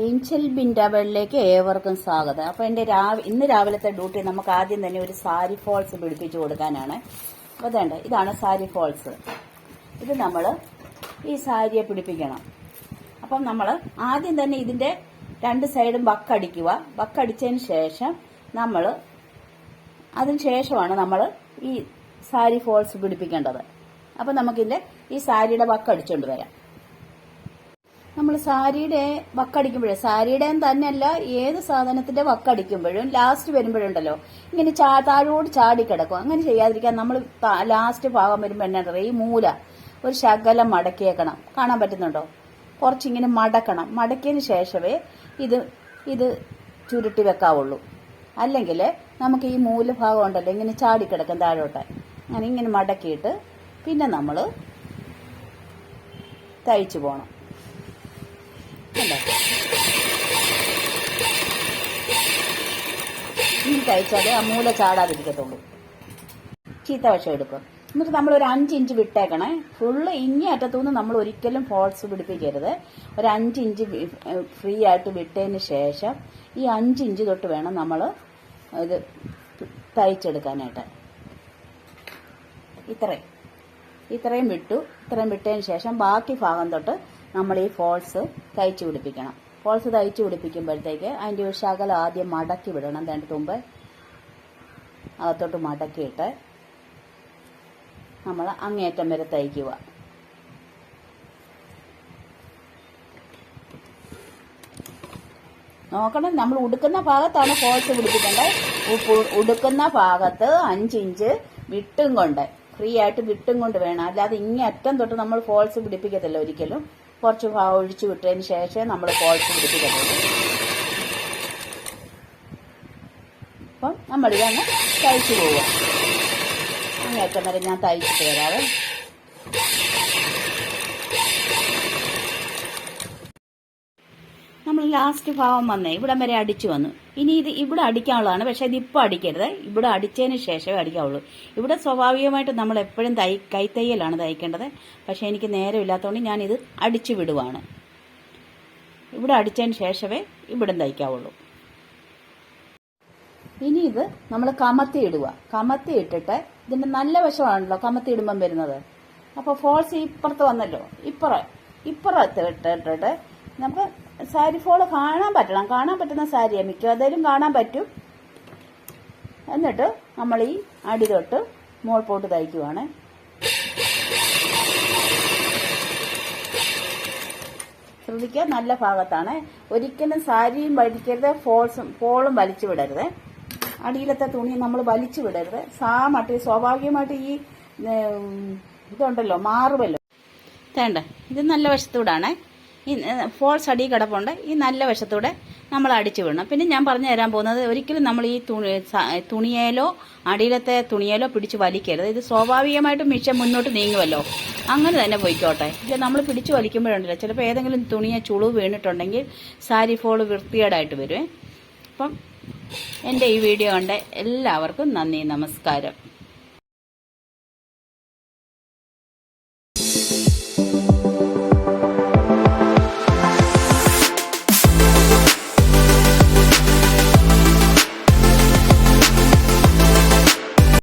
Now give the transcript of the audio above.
Angel Binda വേൾഡിലേക്ക് ഏവർക്കും സ്വാഗതം. അപ്പോൾ എൻ്റെ ഇന്ന് രാവിലത്തെ ഡ്യൂട്ടി നമുക്ക് ആദ്യം തന്നെ ഒരു സാരി ഫോൾസ് പിടിപ്പിച്ചു കൊടുക്കാനാണ്. അപ്പോൾ വേണ്ട, ഇതാണ് സാരി ഫോൾസ്. ഇത് നമ്മൾ ഈ സാരിയെ പിടിപ്പിക്കണം. അപ്പം നമ്മൾ ആദ്യം തന്നെ ഇതിൻ്റെ രണ്ട് സൈഡും വക്കടിക്കുക. വക്കടിച്ചതിന് ശേഷം അതിനുശേഷമാണ് നമ്മൾ ഈ സാരി ഫോൾസ് പിടിപ്പിക്കേണ്ടത്. അപ്പം നമുക്കിതിൻ്റെ ഈ സാരിയുടെ വക്കടിച്ചുകൊണ്ട് വരാം. നമ്മൾ സാരിയുടെ വക്കടിക്കുമ്പോഴേ, സാരിയുടെ തന്നെയല്ല ഏത് സാധനത്തിന്റെ വക്കടിക്കുമ്പോഴും ലാസ്റ്റ് വരുമ്പോഴുണ്ടല്ലോ ഇങ്ങനെ താഴോട് ചാടിക്കിടക്കും. അങ്ങനെ ചെയ്യാതിരിക്കാൻ നമ്മൾ ലാസ്റ്റ് ഭാഗം വരുമ്പോൾ എന്നാ ഈ മൂല ഒരു ശകലം മടക്കിയേക്കണം. കാണാൻ പറ്റുന്നുണ്ടോ? കുറച്ചിങ്ങനെ മടക്കണം. മടക്കിയതിന് ശേഷമേ ഇത് ചുരുട്ടി വെക്കാവുള്ളൂ. അല്ലെങ്കിൽ നമുക്ക് ഈ മൂലഭാഗം ഉണ്ടല്ലോ ഇങ്ങനെ ചാടിക്കിടക്കും താഴോട്ട്. അങ്ങനെ ഇങ്ങനെ മടക്കിയിട്ട് പിന്നെ നമ്മൾ തയ്ച്ചു പോകണം. ഇനി തയ്ച്ചാലേ ആ മൂല ചാടാതിരിക്കത്തുള്ളൂ. ചീത്ത വശം എടുക്കും. എന്നിട്ട് നമ്മൾ ഒരു 5 ഇഞ്ച് വിട്ടേക്കണേ. ഫുള്ള് ഇങ്ങേ അറ്റത്തുനിന്ന് നമ്മൾ ഒരിക്കലും ഫോൾസ് പിടിപ്പിക്കരുത്. ഒരു 5 ഇഞ്ച് ഫ്രീ ആയിട്ട് വിട്ടതിന് ശേഷം ഈ 5 ഇഞ്ച് തൊട്ട് വേണം നമ്മൾ ഇത് തയ്ച്ചെടുക്കാനായിട്ട്. ഇത്രയും വിട്ടതിന് ശേഷം ബാക്കി ഭാഗം തൊട്ട് നമ്മൾ ഈ ഫോൾസ് തയ്ച്ചു പിടിപ്പിക്കണം. ഫോൾസ് തയ്ച്ചു പിടിപ്പിക്കുമ്പോഴത്തേക്ക് അതിൻ്റെ ഒരു ശകലം ആദ്യം മടക്കി വിടണം. അതിൻ്റെ തുമ്പ് അകത്തോട്ട് മടക്കിയിട്ട് നമ്മൾ അങ്ങേറ്റം വരെ തയ്ക്കുക. നോക്കണം, നമ്മൾ ഉടുക്കുന്ന ഭാഗത്താണ് ഫോൾസ് പിടിപ്പിക്കേണ്ടത്. ഉടുക്കുന്ന ഭാഗത്ത് 5 ഇഞ്ച് വിട്ടും കൊണ്ട് ഫ്രീ ആയിട്ട് വിട്ടും കൊണ്ട് വേണം. അല്ലാതെ ഇങ്ങേ അറ്റം തൊട്ട് നമ്മൾ ഫോൾസ് പിടിപ്പിക്കത്തില്ല ഒരിക്കലും. കുറച്ച് ഭാഗം ഒഴിച്ചു വിട്ടതിന് ശേഷം നമ്മൾ ഫോൾസ് പിടിപ്പിക്കത്തുള്ളൂ. അപ്പം നമ്മളിതങ്ങ് തയ്ച്ചു പോവുക. അങ്ങേറ്റം വരെ ഞാൻ തയ്ച്ചിട്ട് വരാവേ. നമ്മൾ ലാസ്റ്റ് ഭാഗം വന്നേ ഇവിടം വരെ അടിച്ചു വന്നു. ഇനി ഇത് ഇവിടെ അടിക്കാനുള്ളതാണ്. പക്ഷെ ഇതിപ്പോൾ അടിക്കരുത്. ഇവിടെ അടിച്ചതിന് ശേഷമേ അടിക്കാവുള്ളൂ. ഇവിടെ സ്വാഭാവികമായിട്ട് നമ്മൾ എപ്പോഴും കൈത്തയ്യലാണ് തയ്ക്കേണ്ടത്. പക്ഷെ എനിക്ക് നേരമില്ലാത്തതുകൊണ്ട് ഞാനിത് അടിച്ചു വിടുവാണ്. ഇവിടെ അടിച്ചതിന് ശേഷമേ ഇവിടെ തയ്ക്കാവുള്ളൂ. ഇനി ഇത് നമ്മൾ കമത്തി ഇടുക. കമത്തി ഇട്ടിട്ട് ഇതിന്റെ നല്ല വശമാണല്ലോ കമത്തി ഇടുമ്പം വരുന്നത്. അപ്പോൾ ഫോൾസ് ഇപ്പുറത്ത് വന്നല്ലോ. ഇപ്പുറത്ത് ഇട്ടിട്ട് നമുക്ക് സാരി ഫോള് കാണാൻ പറ്റുന്ന സാരിയെ മിക്കവാറും കാണാൻ പറ്റും. എന്നിട്ട് നമ്മൾ ഈ അടി തൊട്ട് മോൾ പോട്ട് തയ്ക്കുവാണ്. ശ്രദ്ധിക്കുക, നല്ല ഭാഗത്താണ്. ഒരിക്കലും സാരിയും വലിക്കരുത്, ഫോളും വലിച്ചു വിടരുത്. അടിയിലത്തെ തുണി നമ്മൾ വലിച്ചു വിടരുത്. സ്വാഭാവികമായിട്ട് ഈ ഇതുണ്ടല്ലോ മാറുമല്ലോ. വേണ്ട, ഇത് നല്ല വശത്തൂടാണ്. ഈ ഫോൾസ് അടി കിടപ്പുണ്ട്. ഈ നല്ല വശത്തൂടെ നമ്മൾ അടിച്ചു വിടണം. പിന്നെ ഞാൻ പറഞ്ഞു തരാൻ പോകുന്നത്, ഒരിക്കലും നമ്മൾ ഈ തുണിയേലോ അടിയിലത്തെ തുണിയേലോ പിടിച്ച് വലിക്കരുത്. ഇത് സ്വാഭാവികമായിട്ടും മിഷൻ മുന്നോട്ട് നീങ്ങുമല്ലോ, അങ്ങനെ തന്നെ പോയിക്കോട്ടെ. ഇത് നമ്മൾ പിടിച്ച് വലിക്കുമ്പോഴുണ്ടല്ലോ ചിലപ്പോൾ ഏതെങ്കിലും തുണിയെ ചുളിവ് വീണിട്ടുണ്ടെങ്കിൽ സാരി ഫോള് വൃത്തികേടായിട്ട് വരുമേ. അപ്പം എൻ്റെ ഈ വീഡിയോ കണ്ട എല്ലാവർക്കും നന്ദി, നമസ്കാരം.